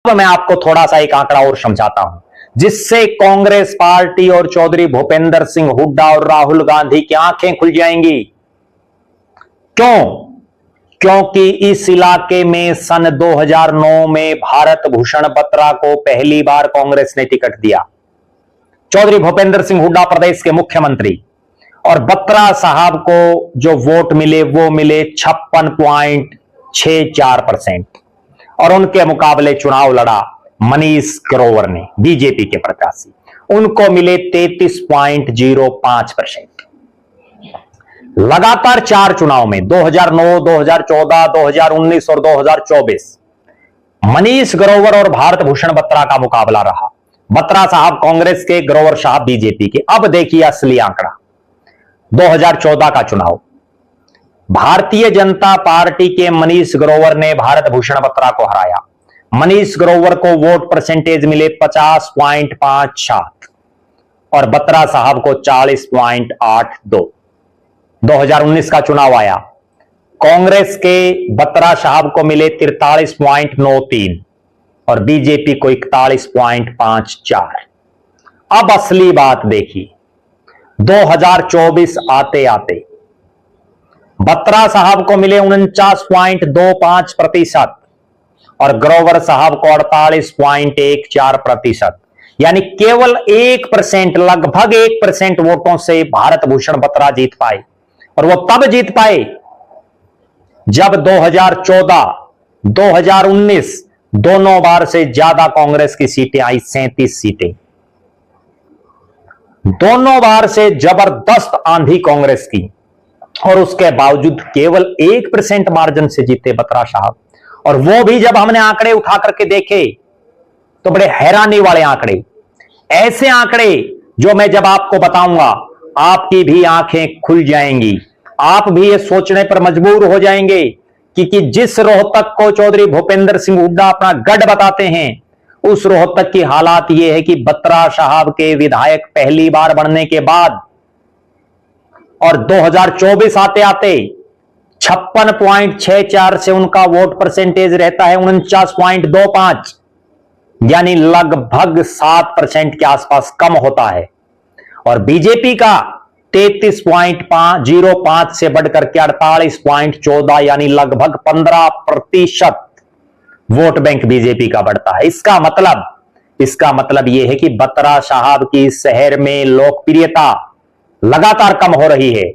अब मैं आपको थोड़ा सा एक आंकड़ा और समझाता हूं जिससे कांग्रेस पार्टी और चौधरी भूपेंद्र सिंह हुड्डा और राहुल गांधी की आंखें खुल जाएंगी। क्यों? क्योंकि इस इलाके में सन 2009 में भारत भूषण बत्रा को पहली बार कांग्रेस ने टिकट दिया। चौधरी भूपेंद्र सिंह हुड्डा प्रदेश के मुख्यमंत्री, और बत्रा साहब को जो वोट मिले वो मिले 56.64%, और उनके मुकाबले चुनाव लड़ा मनीष ग्रोवर ने, बीजेपी के प्रत्याशी, उनको मिले 33.05%। लगातार 4 चुनाव में 2009, 2014, 2019 और 2024 मनीष ग्रोवर और भारत भूषण बत्रा का मुकाबला रहा। बत्रा साहब कांग्रेस के, ग्रोवर साहब बीजेपी के। अब देखिए असली आंकड़ा। 2014 का चुनाव, भारतीय जनता पार्टी के मनीष ग्रोवर ने भारत भूषण बत्रा को हराया। मनीष ग्रोवर को वोट परसेंटेज मिले 50.57 और बत्रा साहब को 40.82। 2019 का चुनाव आया, कांग्रेस के बत्रा साहब को मिले 43.93 और बीजेपी को 41.54। अब असली बात देखिए, 2024 आते आते बत्रा साहब को मिले 49.25% और ग्रोवर साहब को 48.14%, यानी केवल 1%, लगभग 1% वोटों से भारत भूषण बत्रा जीत पाए। और वो तब जीत पाए जब 2014, 2019 दोनों बार से ज्यादा कांग्रेस की सीटें आई, 37 सीटें। दोनों बार से जबरदस्त आंधी कांग्रेस की, और उसके बावजूद केवल 1% मार्जिन से जीते बत्रा साहब। और वो भी जब हमने आंकड़े उठा करके देखे तो बड़े हैरानी वाले आंकड़े, ऐसे आंकड़े जो मैं जब आपको बताऊंगा आपकी भी आंखें खुल जाएंगी। आप भी ये सोचने पर मजबूर हो जाएंगे कि जिस रोहतक को चौधरी भूपेंद्र सिंह हुड्डा अपना गढ़ बताते हैं, उस रोहतक की हालात यह है कि बत्रा साहब के विधायक पहली बार बनने के बाद और 2024 आते आते 56.64 से उनका वोट परसेंटेज रहता है 49.25, यानी लगभग 7% के आसपास कम होता है। और बीजेपी का 33.05 से बढ़कर के 48.14, यानी लगभग 15% वोट बैंक बीजेपी का बढ़ता है। इसका मतलब यह है कि बत्रा साहब की शहर में लोकप्रियता लगातार कम हो रही है।